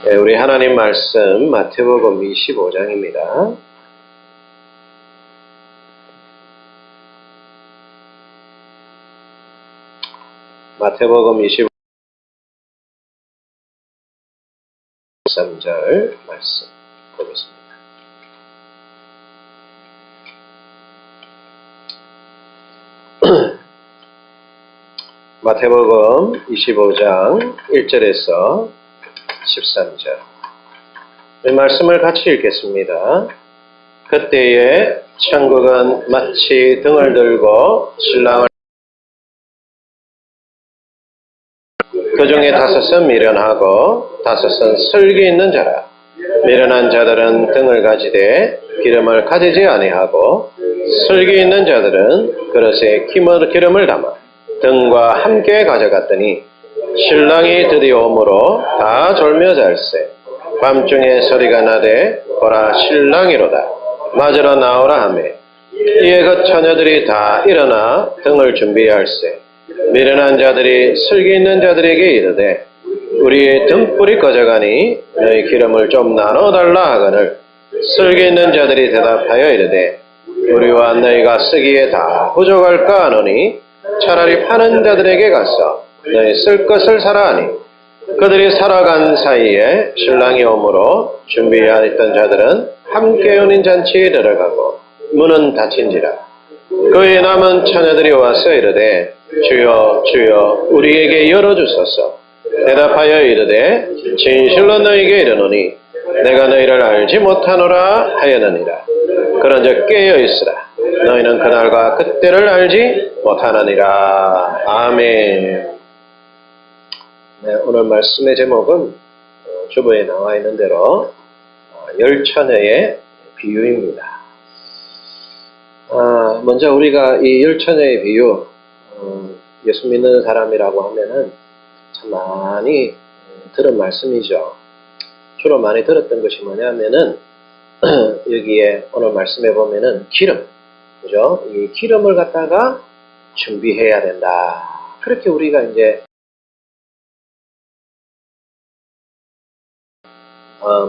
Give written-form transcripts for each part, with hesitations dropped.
네, 우리 하나님 말씀 마태복음 25장입니다. 마태복음 23절 말씀 보겠습니다. 마태복음 25장 1절에서 13절 이 말씀을 같이 읽겠습니다. 그때에 천국은 마치 등을 들고 신랑을 그 중에 다섯은 미련하고 다섯은 슬기 있는 자라. 미련한 자들은 등을 가지되 기름을 가지지 아니하고 슬기 있는 자들은 그릇에 기름을 담아 등과 함께 가져갔더니 신랑이 드디어 오므로 다 졸며 잘세. 밤중에 소리가 나되 보라 신랑이로다. 맞으러 나오라 하며 이에 그 처녀들이 다 일어나 등을 준비할세. 미련한 자들이 슬기 있는 자들에게 이르되 우리의 등불이 꺼져가니 너희 기름을 좀 나눠달라 하거늘 슬기 있는 자들이 대답하여 이르되 우리와 너희가 쓰기에 다 부족할까 하노니 차라리 파는 자들에게 가서 너희 쓸 것을 사라 하니 그들이 살아간 사이에 신랑이 오므로 준비하였던 자들은 함께 연인 잔치에 들어가고 문은 닫힌지라. 그의 남은 처녀들이 와서 이르되 주여 주여 우리에게 열어주소서. 대답하여 이르되 진실로 너희에게 이르노니 내가 너희를 알지 못하노라 하였느니라. 그런즉 깨어있으라. 너희는 그날과 그때를 알지 못하느니라. 아멘. 네, 오늘 말씀의 제목은 주보에 나와 있는 대로 열 처녀의 비유입니다. 먼저 우리가 이 열 처녀의 비유, 예수 믿는 사람이라고 하면은 참 많이 들은 말씀이죠. 주로 많이 들었던 것이 뭐냐면은 여기에 오늘 말씀해 보면은 기름, 그죠? 이 기름을 갖다가 준비해야 된다. 그렇게 우리가 이제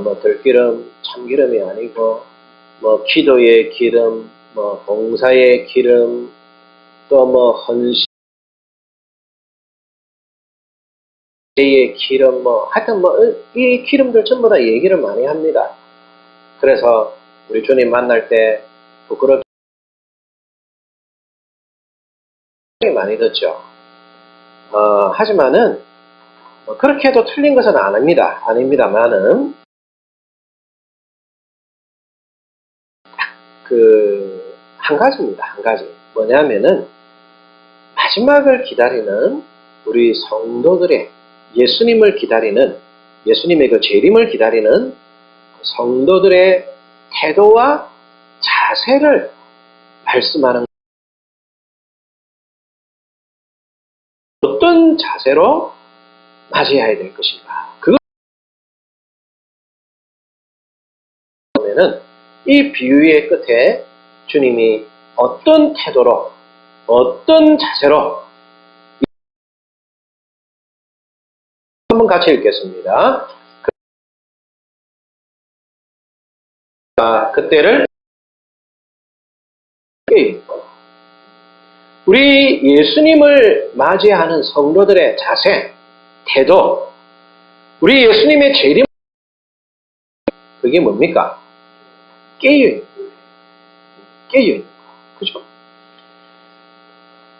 뭐 들기름, 참기름이 아니고 뭐 기도의 기름, 뭐 봉사의 기름, 또 뭐 헌신의 기름, 뭐 하여튼 뭐 이 기름들 전부 다 얘기를 많이 합니다. 그래서 우리 주님 만날 때 부끄럽게 많이 듣죠. 하지만은 그렇게 해도 틀린 것은 아닙니다만은 한 가지입니다. 한 가지. 뭐냐면은 마지막을 기다리는 우리 성도들의 예수님을 기다리는 예수님의 그 재림을 기다리는 성도들의 태도와 자세를 말씀하는 어떤 자세로 맞이해야 될 것인가. 그것 보면은 이 비유의 끝에 주님이 어떤 태도로 어떤 자세로 한번 같이 읽겠습니다. 그때를 우리 예수님을 맞이하는 성도들의 자세, 태도, 우리 예수님의 재림, 그게 뭡니까? 깨어있는 거예요. 그죠?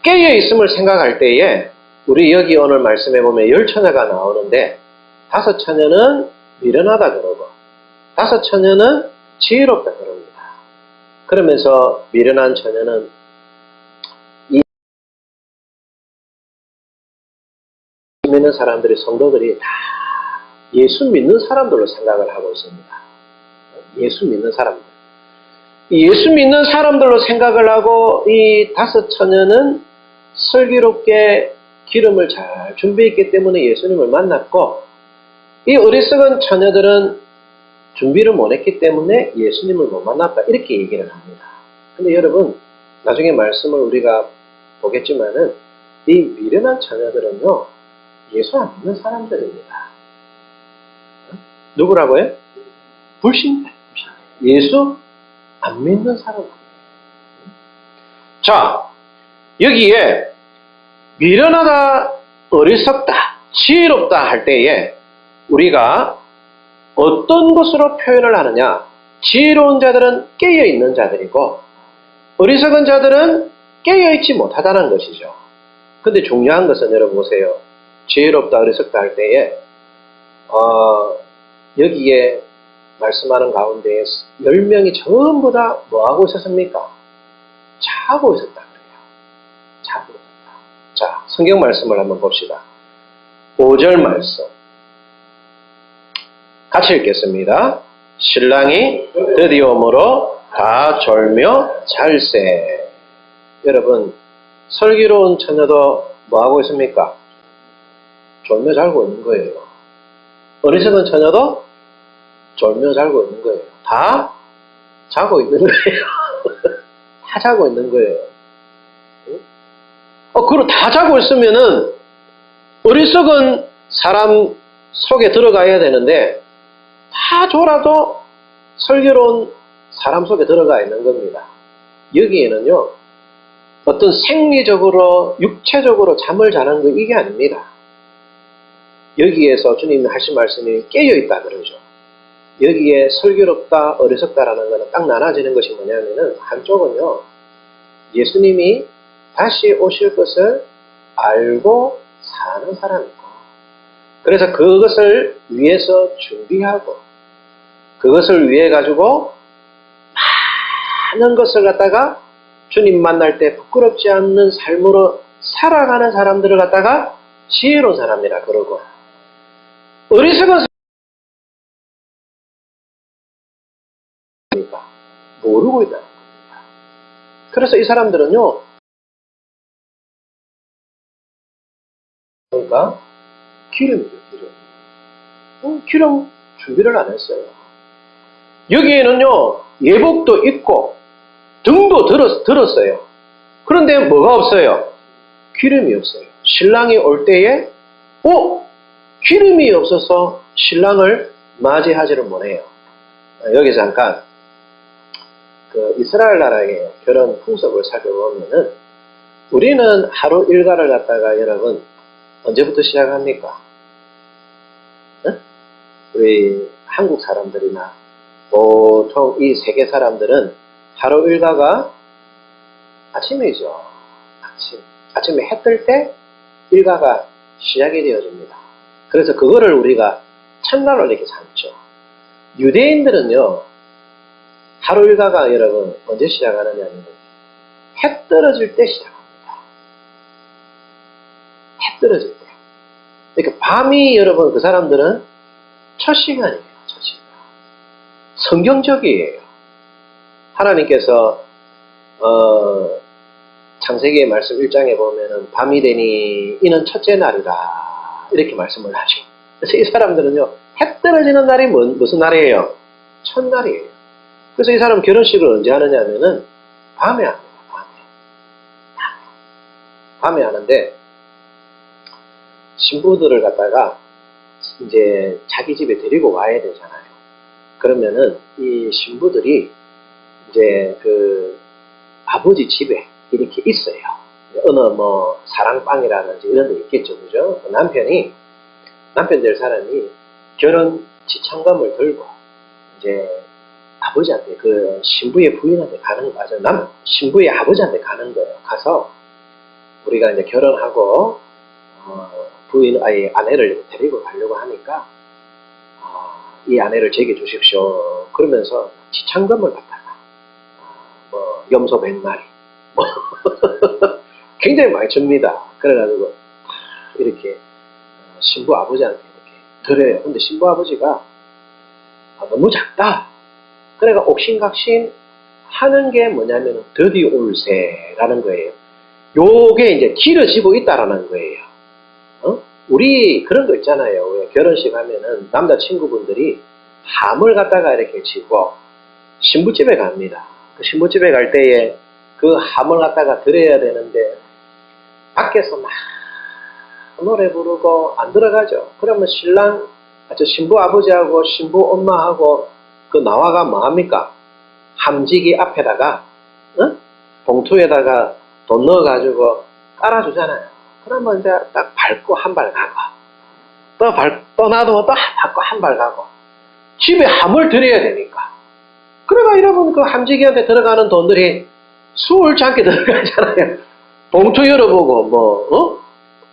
깨어있음을 생각할 때에 우리 여기 오늘 말씀해 보면 열 처녀가 나오는데 다섯 처녀는 미련하다 그러고 다섯 처녀는 지혜롭다 그럽니다. 그러면서 미련한 처녀는 믿는 사람들이 성도들이 다 예수 믿는 사람들로 생각을 하고 있습니다. 예수 믿는 사람들. 예수 믿는 사람들로 생각을 하고 이 다섯 처녀는 슬기롭게 기름을 잘 준비했기 때문에 예수님을 만났고 이 어리석은 처녀들은 준비를 못했기 때문에 예수님을 못 만났다. 이렇게 얘기를 합니다. 근데 여러분 나중에 말씀을 우리가 보겠지만은 이 미련한 처녀들은요 예수 안 믿는 사람들입니다. 누구라고요? 불신자. 예수 안 믿는 사람. 자, 여기에 미련하다, 어리석다, 지혜롭다 할 때에 우리가 어떤 것으로 표현을 하느냐? 지혜로운 자들은 깨어있는 자들이고 어리석은 자들은 깨어있지 못하다는 것이죠. 근데 중요한 것은 여러분 보세요. 지혜롭다, 어리석다 할 때에 여기에 말씀하는 가운데 10명이 전부 다 뭐하고 있었습니까? 자고 있었다 그래요. 자고 있었다. 자, 성경 말씀을 한번 봅시다. 5절 말씀 같이 읽겠습니다. 신랑이 드디어 오므로 다 졸며 잘세. 여러분, 슬기로운 처녀도 뭐하고 있습니까? 졸며 자고 있는 거예요. 어리석은 처녀도 졸며 자고 있는 거예요. 다 자고 있는 거예요. 다 자고 있는 거예요. 그리고 다 자고 있으면은 어리석은 사람 속에 들어가야 되는데 다 졸아도 슬기로운 사람 속에 들어가 있는 겁니다. 여기에는요, 어떤 생리적으로, 육체적으로 잠을 자는 거 이게 아닙니다. 여기에서 주님이 하신 말씀이 깨어있다 그러죠. 여기에 슬기롭다, 어리석다라는 것은 딱 나눠지는 것이 뭐냐면은 한쪽은요, 예수님이 다시 오실 것을 알고 사는 사람이고, 그래서 그것을 위해서 준비하고, 그것을 위해 가지고 많은 것을 갖다가 주님 만날 때 부끄럽지 않는 삶으로 살아가는 사람들을 갖다가 지혜로운 사람이라 그러고, 어리석은 사람이니까 모르고 있다는 겁니다. 그래서 이 사람들은요, 그러니까 기름이죠, 기름. 기름 준비를 안 했어요. 여기에는요, 예복도 있고 등도 들었어요. 그런데 뭐가 없어요? 기름이 없어요. 신랑이 올 때에 기름이 없어서 신랑을 맞이하지를 못해요. 여기서 잠깐 그 이스라엘 나라의 결혼 풍습을 살펴보면은 우리는 하루 일과를 갖다가 여러분 언제부터 시작합니까? 우리 한국 사람들이나 보통 이 세계 사람들은 하루 일과가 아침이죠. 아침에 해 뜰 때 일과가 시작이 되어집니다. 그래서 그거를 우리가 첫날로 이렇게 삼죠. 유대인들은요, 하루 일과가 여러분 언제 시작하느냐면 해 떨어질 때 시작합니다. 해 떨어질 때. 그러니까 밤이 여러분 그 사람들은 첫 시간이에요. 첫 시간. 성경적이에요. 하나님께서 창세기의 말씀 1장에 보면은 밤이 되니 이는 첫째 날이라 이렇게 말씀을 하죠. 그래서 이 사람들은요, 해 떨어지는 날이 무슨 날이에요? 첫날이에요. 그래서 이 사람 결혼식을 언제 하느냐 하면은 밤에 합니다. 밤에 하는데 신부들을 갖다가 이제 자기 집에 데리고 와야 되잖아요. 그러면은 이 신부들이 이제 그 아버지 집에 이렇게 있어요. 어느 뭐 사랑방이라든지 이런 데 있겠죠, 그죠? 남편 될 사람이 결혼 지참금을 들고 이제 아버지한테 그 신부의 부인한테 가는 거죠. 신부의 아버지한테 가는 거예요. 가서 우리가 이제 결혼하고 아내를 데리고 가려고 하니까 이 아내를 제게 주십시오. 그러면서 지참금을 갖다가 뭐 염소 100마리 뭐 굉장히 많이 줍니다. 그래가지고 이렇게 신부 아버지한테 이렇게 드려요. 근데 신부 아버지가 너무 작다. 그러니까 옥신각신 하는 게 뭐냐면 더디 올세라는 거예요. 요게 이제 길어지고 있다라는 거예요. 우리 그런 거 있잖아요. 왜 결혼식 하면은 남자친구분들이 함을 갖다가 이렇게 지고 신부집에 갑니다. 그 신부집에 갈 때에 그 함을 갖다가 드려야 되는데 밖에서 막 노래 부르고 안 들어가죠. 그러면 저 신부 아버지하고 신부 엄마하고 그 나와가 뭐합니까? 함지기 앞에다가 봉투에다가 돈 넣어가지고 깔아주잖아요. 그러면 이제 딱 밟고 한 발 가고 또 놔두면 또 밟고 한 발 가고 집에 함을 들여야 되니까. 그러니까 여러분 그 함지기한테 들어가는 돈들이 수울찮게 들어가잖아요. 봉투 열어보고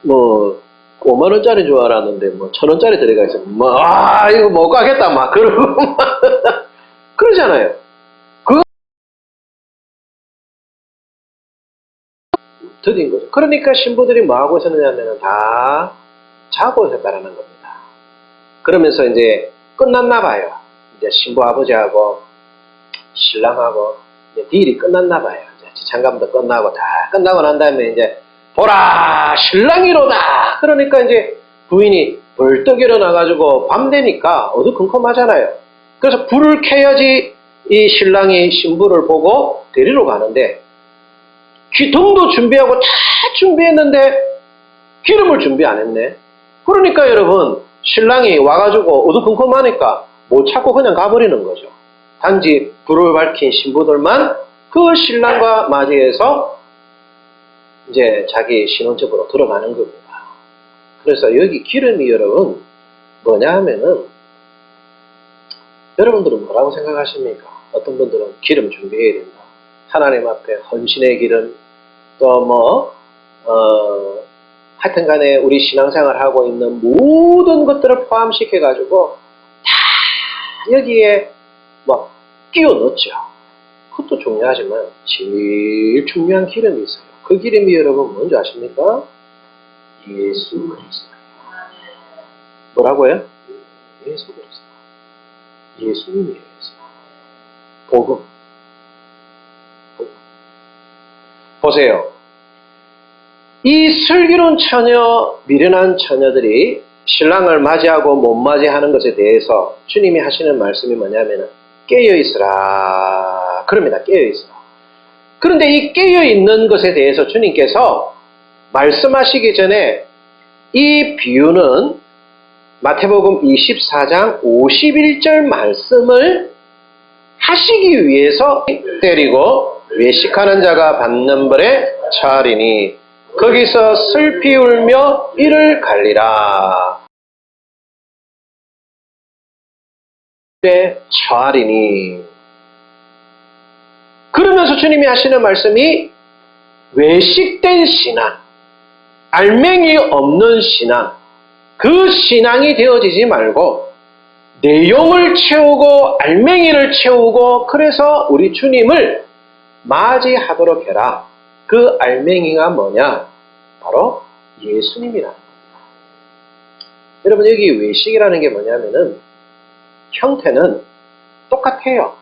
뭐 5만 원짜리인 줄 알았는데 뭐 1,000원짜리 들어가 있어. 이거 못 가겠다 막 그러고 그러잖아요. 그거 드린 거죠. 그러니까 신부들이 뭐 하고 있었느냐면은 다 자고 있었다라는 겁니다. 그러면서 이제 끝났나 봐요. 이제 신부 아버지하고 신랑하고 이제 딜이 끝났나 봐요. 지창감도 끝나고 다 끝나고 난 다음에 이제 보라 신랑이로다. 그러니까 이제 부인이 벌떡 일어나가지고 밤 되니까 어두컴컴하잖아요. 그래서 불을 켜야지 이 신랑이 신부를 보고 데리러 가는데 등도 준비하고 다 준비했는데 기름을 준비 안 했네. 그러니까 여러분 신랑이 와가지고 어두컴컴하니까 못 찾고 그냥 가버리는 거죠. 단지 불을 밝힌 신부들만 그 신랑과 맞이해서 이제 자기 신혼집으로 들어가는 겁니다. 그래서 여기 기름이 여러분 뭐냐 하면은 여러분들은 뭐라고 생각하십니까? 어떤 분들은 기름 준비해야 된다. 하나님 앞에 헌신의 기름, 또 하여튼 간에 우리 신앙생활 하고 있는 모든 것들을 포함시켜가지고 다 여기에 끼워 넣죠. 그것도 중요하지만 제일 중요한 기름이 있어요. 그 기름이 여러분 뭔지 아십니까? 예수 그리스도예요. 뭐라고요? 예수 그리스도. 예수님이에요. 예수. 복음. 보세요. 이 슬기로운 처녀, 미련한 처녀들이 신랑을 맞이하고 못 맞이하는 것에 대해서 주님이 하시는 말씀이 뭐냐면 깨어있으라. 그럽니다. 깨어있으라. 그런데 이 깨어있는 것에 대해서 주님께서 말씀하시기 전에 이 비유는 마태복음 24장 51절 말씀을 하시기 위해서 때리고 외식하는 자가 받는 벌에 처하리니 거기서 슬피 울며 이를 갈리라. 처하리니 그러면서 주님이 하시는 말씀이 외식된 신앙, 알맹이 없는 신앙, 그 신앙이 되어지지 말고 내용을 채우고 알맹이를 채우고 그래서 우리 주님을 맞이하도록 해라. 그 알맹이가 뭐냐? 바로 예수님이라는 겁니다. 여러분 여기 외식이라는 게 뭐냐면은 형태는 똑같아요.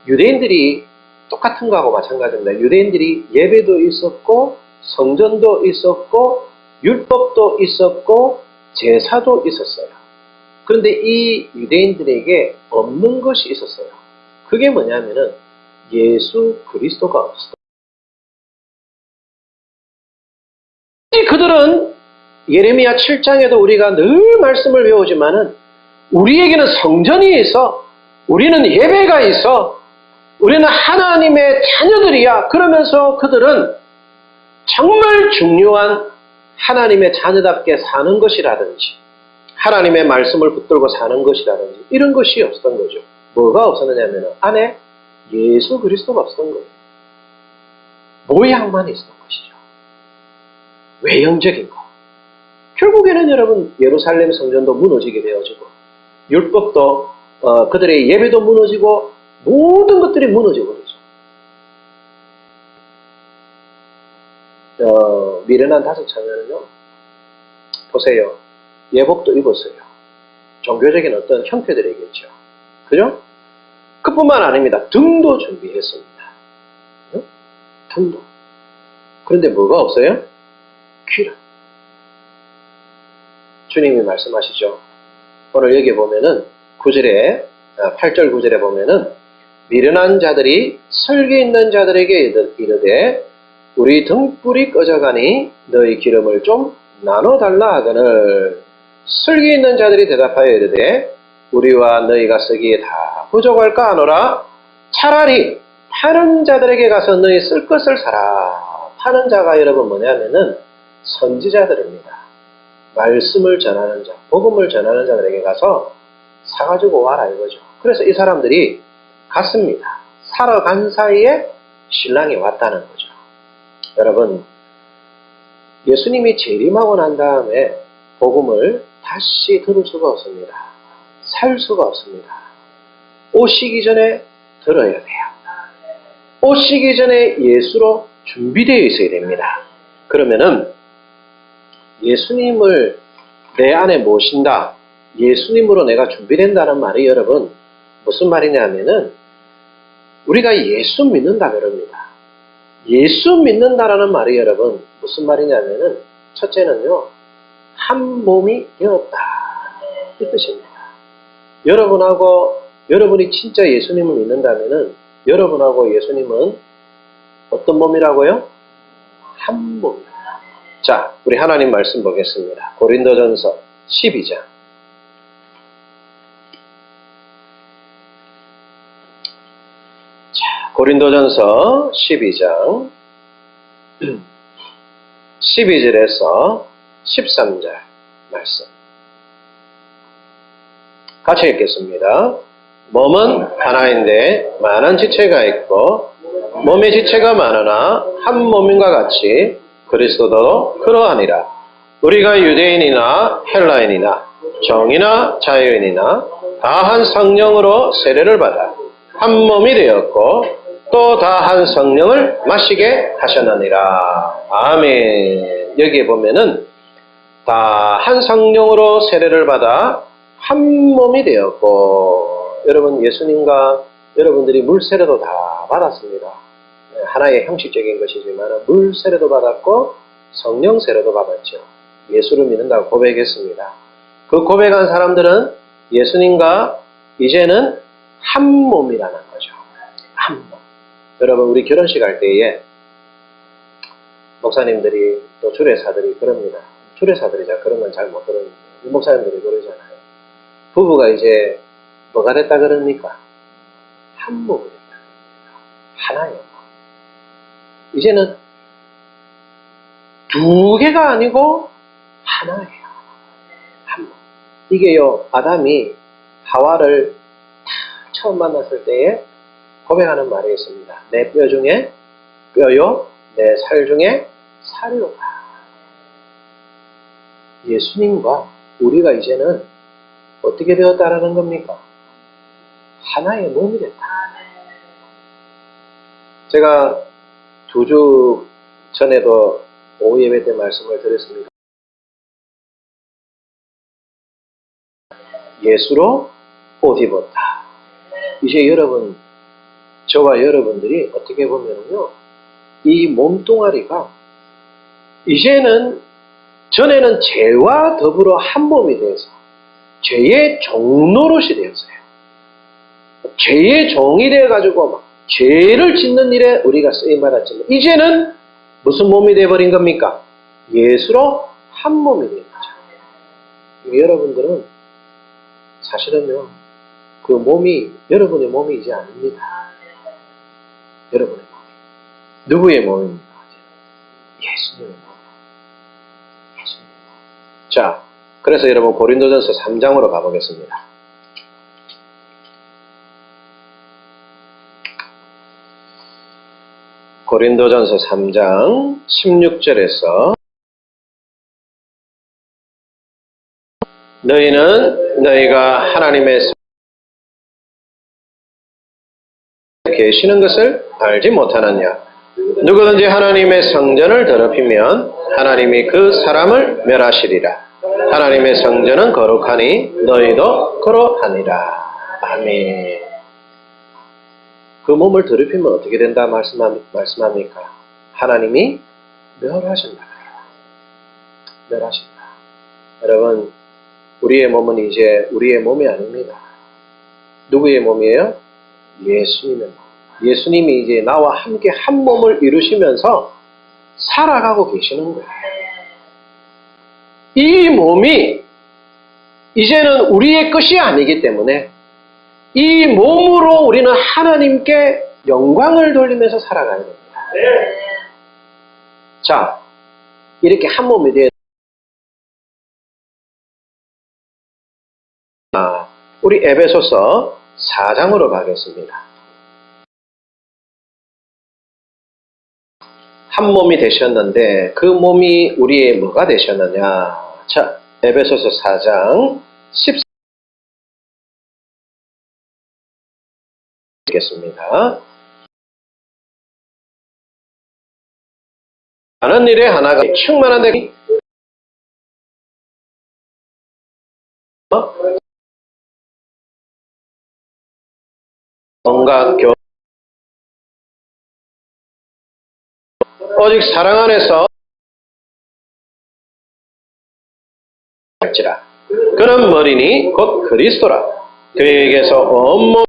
유대인들이 똑같은 거하고 마찬가지입니다. 유대인들이 예배도 있었고 성전도 있었고 율법도 있었고 제사도 있었어요. 그런데 이 유대인들에게 없는 것이 있었어요. 그게 뭐냐면은 예수 그리스도가 없었어요. 그들은 예레미야 7장에도 우리가 늘 말씀을 배우지만은 우리에게는 성전이 있어, 우리는 예배가 있어, 우리는 하나님의 자녀들이야. 그러면서 그들은 정말 중요한 하나님의 자녀답게 사는 것이라든지 하나님의 말씀을 붙들고 사는 것이라든지 이런 것이 없었던 거죠. 뭐가 없었느냐면 안에 예수 그리스도가 없었던 거예요. 모양만 있었던 것이죠. 외형적인 거. 결국에는 여러분 예루살렘 성전도 무너지게 되어지고 율법도 그들의 예배도 무너지고 모든 것들이 무너져 버리죠. 미련한 다섯 처녀는요, 보세요. 예복도 입었어요. 종교적인 어떤 형태들이겠죠. 그죠? 그뿐만 아닙니다. 등도 준비했습니다. 등도. 그런데 뭐가 없어요? 기름. 주님이 말씀하시죠. 오늘 여기 보면은 8절 9절에 보면은 미련한 자들이 설기 있는 자들에게 이르되 우리 등불이 꺼져가니 너희 기름을 좀 나눠달라 하거늘 슬기 있는 자들이 대답하여 이르되 우리와 너희가 쓰기에 다 부족할까 하노라. 차라리 파는 자들에게 가서 너희 쓸 것을 사라. 파는 자가 여러분 뭐냐면은 선지자들입니다. 말씀을 전하는 자, 복음을 전하는 자들에게 가서 사가지고 와라 이거죠. 그래서 이 사람들이 갔습니다. 사러 간 사이에 신랑이 왔다는 거죠. 여러분, 예수님이 재림하고 난 다음에 복음을 다시 들을 수가 없습니다. 살 수가 없습니다. 오시기 전에 들어야 돼요. 오시기 전에 예수로 준비되어 있어야 됩니다. 그러면은 예수님을 내 안에 모신다. 예수님으로 내가 준비된다는 말이 여러분 무슨 말이냐면은 우리가 예수 믿는다 그럽니다. 예수 믿는다라는 말이 여러분 무슨 말이냐면은 첫째는요. 한 몸이 되었다. 이 뜻입니다. 여러분이 진짜 예수님을 믿는다면은 여러분하고 예수님은 어떤 몸이라고요? 한 몸입니다. 자, 우리 하나님 말씀 보겠습니다. 고린도전서 12장. 자, 고린도전서 12장 12절에서 13절 말씀. 같이 읽겠습니다. 몸은 하나인데 많은 지체가 있고 몸의 지체가 많으나 한 몸인과 같이 그리스도도 그러하니라. 우리가 유대인이나 헬라인이나 정이나 자유인이나 다 한 성령으로 세례를 받아 한 몸이 되었고 또 다 한 성령을 마시게 하셨느니라. 아멘. 여기에 보면은 다 한 성령으로 세례를 받아 한 몸이 되었고 여러분 예수님과 여러분들이 물세례도 다 받았습니다. 하나의 형식적인 것이지만 물세례도 받았고 성령 세례도 받았죠. 예수를 믿는다고 고백했습니다. 그 고백한 사람들은 예수님과 이제는 한 몸이라는 거죠. 한 몸. 여러분 우리 결혼식 할 때에 목사님들이 또 주례사들이 그럽니다. 주례사들이자 그런 건 잘 못 들었는데 목사님들이 그러잖아요. 부부가 이제 뭐가 됐다 그럽니까? 한 몸이 됐다 그럽니다. 하나예요. 이제는 두 개가 아니고 하나예요. 한 몸. 이게요, 아담이 하와를 처음 만났을 때에 고백하는 말이 있습니다. 내 뼈 중에 뼈요, 내 살 중에 살이로다. 예수님과 우리가 이제는 어떻게 되었다라는 겁니까? 하나의 몸이 됐다. 제가 2주 전에도 오후 예배 때 말씀을 드렸습니다. 예수로 옷 입었다. 이제 여러분, 저와 여러분들이 어떻게 보면요, 이 몸뚱아리가 이제는 전에는 죄와 더불어 한 몸이 되어서 죄의 종노릇이 되었어요. 죄의 종이 되어가지고 막 죄를 짓는 일에 우리가 쓰임받았지만 이제는 무슨 몸이 되어버린 겁니까? 예수로 한 몸이 된 거죠. 여러분들은 사실은요, 그 몸이 여러분의 몸이 이제 아닙니다. 여러분의 몸이. 누구의 몸입니까? 예수님의 몸. 예수님의 몸. 자, 그래서 여러분 고린도전서 3장으로 가보겠습니다. 고린도전서 3장 16절에서 너희는 너희가 하나님의 계시는 것을 알지 못하느냐. 누구든지 하나님의 성전을 더럽히면 하나님이 그 사람을 멸하시리라. 하나님의 성전은 거룩하니 너희도 그러하니라. 아멘. 그 몸을 더럽히면 어떻게 된다 말씀합니까? 하나님이 멸하신다. 멸하신다. 여러분, 우리의 몸은 이제 우리의 몸이 아닙니다. 누구의 몸이에요? 예수님의 몸. 예수님이 이제 나와 함께 한 몸을 이루시면서 살아가고 계시는 거예요. 이 몸이 이제는 우리의 것이 아니기 때문에 이 몸으로 우리는 하나님께 영광을 돌리면서 살아가야 됩니다. 자, 이렇게 한 몸이 되어 우리 에베소서 4장으로 가겠습니다. 한 몸이 되셨는데 그 몸이 우리의 뭐가 되셨느냐? 자, 에베소서 4장 14절 읽겠습니다. 하는 일에 하나가 충만한데 뭔가 오직 사랑 안에서 할지라. 그는 머리니 곧 그리스도라. 그에게서 온몸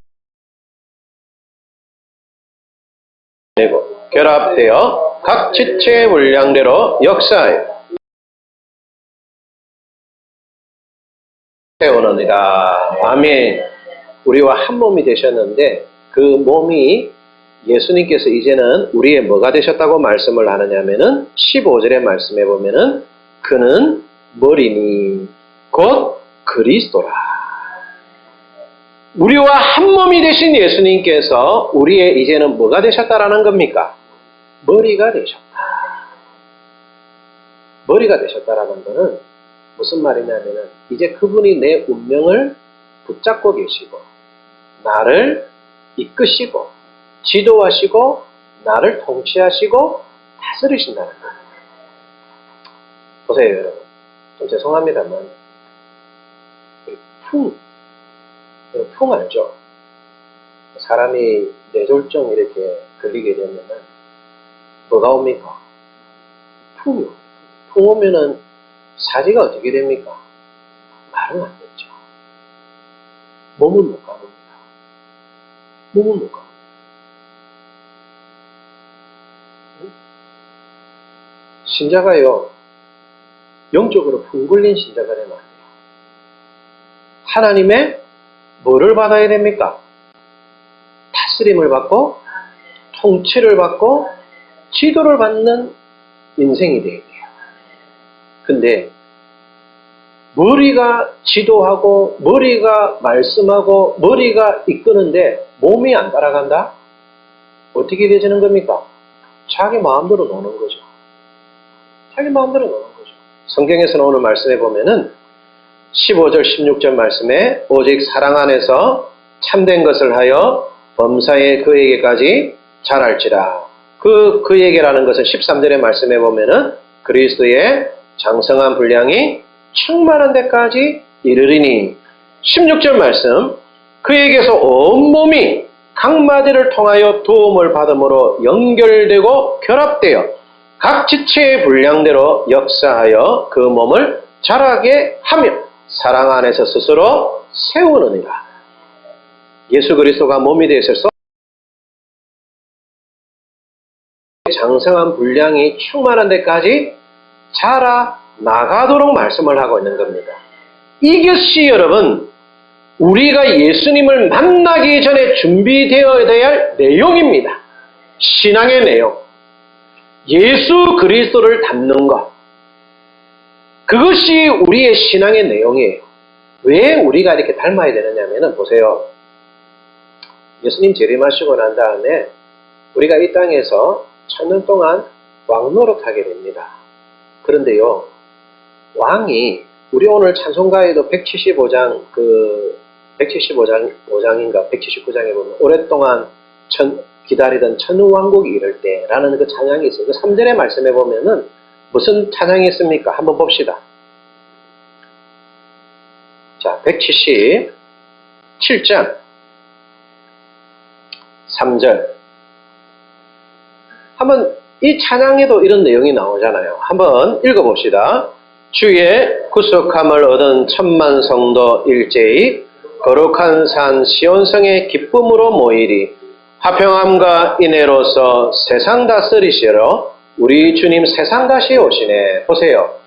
되고 결합되어 각 지체의 분량대로 역사하여 세우느니라. 아멘. 우리와 한 몸이 되셨는데 그 몸이 예수님께서 이제는 우리의 뭐가 되셨다고 말씀을 하느냐면은 15절의 말씀에 보면은 그는 머리니 곧 그리스도라. 우리와 한 몸이 되신 예수님께서 우리의 이제는 뭐가 되셨다라는 겁니까? 머리가 되셨다. 머리가 되셨다라는 것은 무슨 말이냐면은 이제 그분이 내 운명을 붙잡고 계시고 나를 이끄시고 지도하시고 나를 통치하시고 다스리신다는 거예요. 보세요 여러분. 좀 죄송합니다만 풍 알죠? 사람이 뇌졸중 이렇게 걸리게 되면은 뭐가 옵니까? 풍이 옵니다. 풍 오면은 사지가 어떻게 됩니까? 말은 안 되죠. 몸은 못 가봅니다. 몸은 못 가봅니다. 신자가요, 영적으로 풍 걸린 신자가 되면 안 돼요. 하나님의 뭐를 받아야 됩니까? 다스림을 받고, 통치를 받고, 지도를 받는 인생이 되어야 돼요. 근데, 머리가 지도하고, 머리가 말씀하고, 머리가 이끄는데, 몸이 안 따라간다? 어떻게 되지는 겁니까? 자기 마음대로 노는 거죠. 자기 마음대로 노는 거죠. 성경에서는 오늘 말씀해 보면은 15절 16절 말씀에 오직 사랑 안에서 참된 것을 하여 범사에 그에게까지 잘할지라. 그에게라는 것은 13절의 말씀에 보면은 그리스도의 장성한 분량이 충만한 데까지 이르리니. 16절 말씀 그에게서 온몸이 각 마디를 통하여 도움을 받음으로 연결되고 결합되어 각 지체의 분량대로 역사하여 그 몸을 자라게 하며 사랑 안에서 스스로 세우느니라. 예수 그리스도가 몸이 되셔서 장성한 분량이 충만한 데까지 자라 나가도록 말씀을 하고 있는 겁니다. 이것이 여러분 우리가 예수님을 만나기 전에 준비되어야 할 내용입니다. 신앙의 내용. 예수 그리스도를 닮는 것. 그것이 우리의 신앙의 내용이에요. 왜 우리가 이렇게 닮아야 되느냐면은 보세요. 예수님 재림하시고 난 다음에 우리가 이 땅에서 1000년 동안 왕 노릇하게 됩니다. 그런데요, 왕이 우리 오늘 찬송가에도 175장 175장인가 179장에 보면 오랫동안 기다리던 천우왕국이 이럴 때라는 그 찬양이 있어요. 그 3절의 말씀에 보면은 무슨 찬양이 있습니까? 한번 봅시다. 자, 177장 3절. 한번 이 찬양에도 이런 내용이 나오잖아요. 한번 읽어봅시다. 주의 구속함을 얻은 천만 성도 일제히 거룩한 산 시온성의 기쁨으로 모이리. 화평함과 인애로서 세상 다스리시러 우리 주님 세상 다시 오시네. 보세요.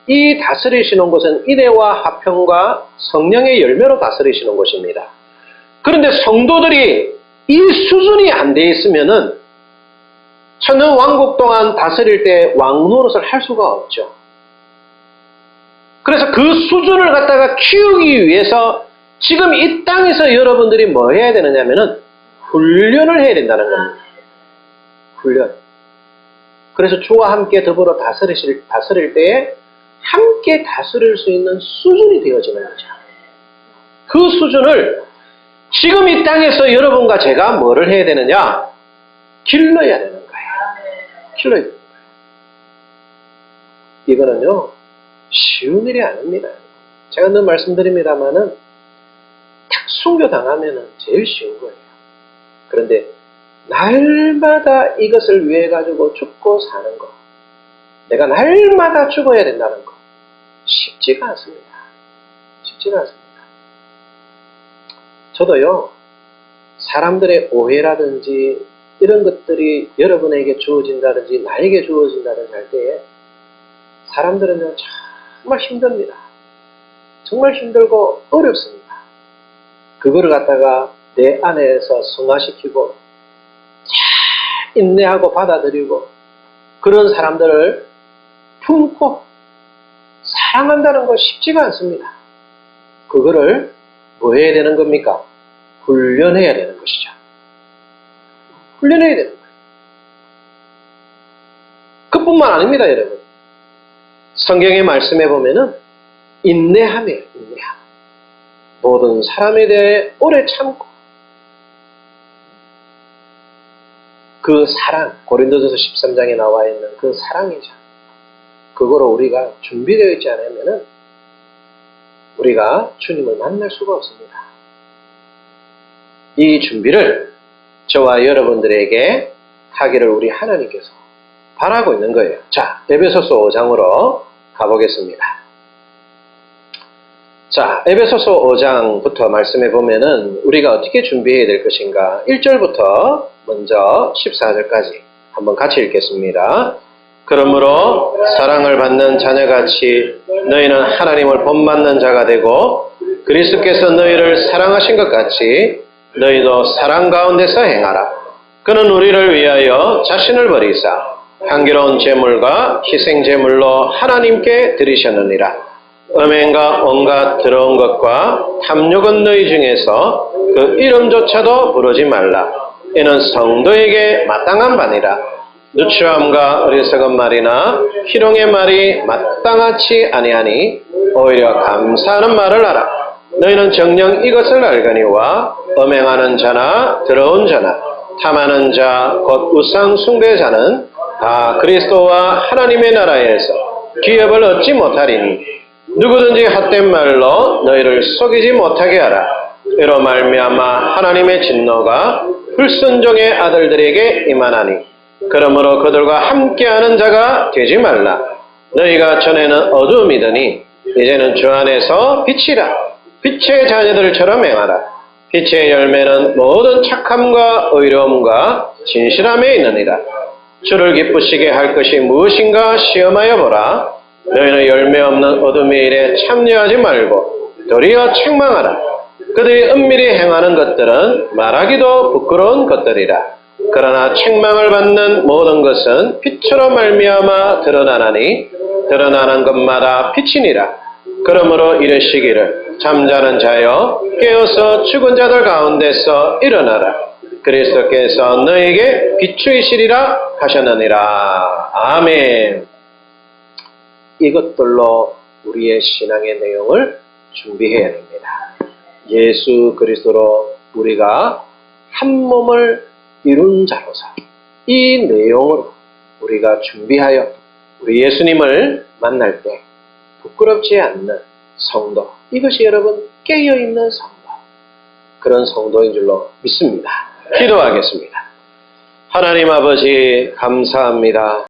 이 다스리시는 곳은 인애와 화평과 성령의 열매로 다스리시는 곳입니다. 그런데 성도들이 이 수준이 안 돼 있으면은 천년 왕국 동안 다스릴 때 왕 노릇을 할 수가 없죠. 그래서 그 수준을 갖다가 키우기 위해서 지금 이 땅에서 여러분들이 뭐 해야 되느냐면은 훈련을 해야 된다는 겁니다. 훈련. 그래서 주와 함께 더불어 다스릴 때에 함께 다스릴 수 있는 수준이 되어지는 거죠. 그 수준을 지금 이 땅에서 여러분과 제가 뭐를 해야 되느냐? 길러야 되는 거예요. 길러야 되는 거예요. 이거는요, 쉬운 일이 아닙니다. 제가 늘 말씀드립니다만은 탁 순교당하면은 제일 쉬운 거예요. 그런데 날마다 이것을 위해 가지고 죽고 사는 거, 내가 날마다 죽어야 된다는 거 쉽지가 않습니다. 쉽지가 않습니다. 저도요, 사람들의 오해라든지 이런 것들이 여러분에게 주어진다든지 나에게 주어진다든지 할 때에 사람들은요, 정말 힘듭니다. 정말 힘들고 어렵습니다. 그거를 갖다가 내 안에서 승화시키고 잘 인내하고 받아들이고 그런 사람들을 품고 사랑한다는 거 쉽지가 않습니다. 그거를 뭐 해야 되는 겁니까? 훈련해야 되는 것이죠. 훈련해야 되는 거예요. 그뿐만 아닙니다, 여러분. 성경의 말씀에 보면은 인내함이에요, 인내함. 모든 사람에 대해 오래 참고 그 사랑, 고린도전서 13장에 나와 있는 그 사랑이죠. 그거로 우리가 준비되어 있지 않으면은 우리가 주님을 만날 수가 없습니다. 이 준비를 저와 여러분들에게 하기를 우리 하나님께서 바라고 있는 거예요. 자, 에베소서 5장으로 가보겠습니다. 자, 에베소서 5장부터 말씀해 보면은 우리가 어떻게 준비해야 될 것인가? 1절부터 먼저 14절까지 한번 같이 읽겠습니다. 그러므로 사랑을 받는 자녀같이 너희는 하나님을 본받는 자가 되고 그리스도께서 너희를 사랑하신 것 같이 너희도 사랑 가운데서 행하라. 그는 우리를 위하여 자신을 버리사 향기로운 제물과 희생 제물로 하나님께 드리셨느니라. 음행과 온갖 더러운 것과 탐욕은 너희 중에서 그 이름조차도 부르지 말라. 이는 성도에게 마땅한 바니라. 누추함과 어리석은 말이나 희롱의 말이 마땅하지 아니하니 오히려 감사하는 말을 하라. 너희는 정녕 이것을 알거니와 음행하는 자나 더러운 자나 탐하는 자 곧 우상 숭배자는 다 그리스도와 하나님의 나라에서 기업을 얻지 못하리니 누구든지 헛된 말로 너희를 속이지 못하게 하라. 이로 말미암아 하나님의 진노가 불순종의 아들들에게 임하나니 그러므로 그들과 함께하는 자가 되지 말라. 너희가 전에는 어두움이더니 이제는 주 안에서 빛이라. 빛의 자녀들처럼 행하라. 빛의 열매는 모든 착함과 의로움과 진실함에 있느니라. 주를 기쁘시게 할 것이 무엇인가 시험하여 보라. 너희는 열매 없는 어둠의 일에 참여하지 말고 도리어 책망하라. 그들이 은밀히 행하는 것들은 말하기도 부끄러운 것들이라. 그러나 책망을 받는 모든 것은 빛으로 말미암아 드러나나니 드러나는 것마다 빛이니라. 그러므로 이르시기를 잠자는 자여 깨어서 죽은 자들 가운데서 일어나라. 그리스도께서 너에게 비추이시리라 하셨느니라. 아멘. 이것들로 우리의 신앙의 내용을 준비해야 됩니다. 예수 그리스도로 우리가 한 몸을 이룬 자로서 이 내용으로 우리가 준비하여 우리 예수님을 만날 때 부끄럽지 않는 성도, 이것이 여러분 깨어있는 성도, 그런 성도인 줄로 믿습니다. 기도하겠습니다. 하나님 아버지 감사합니다.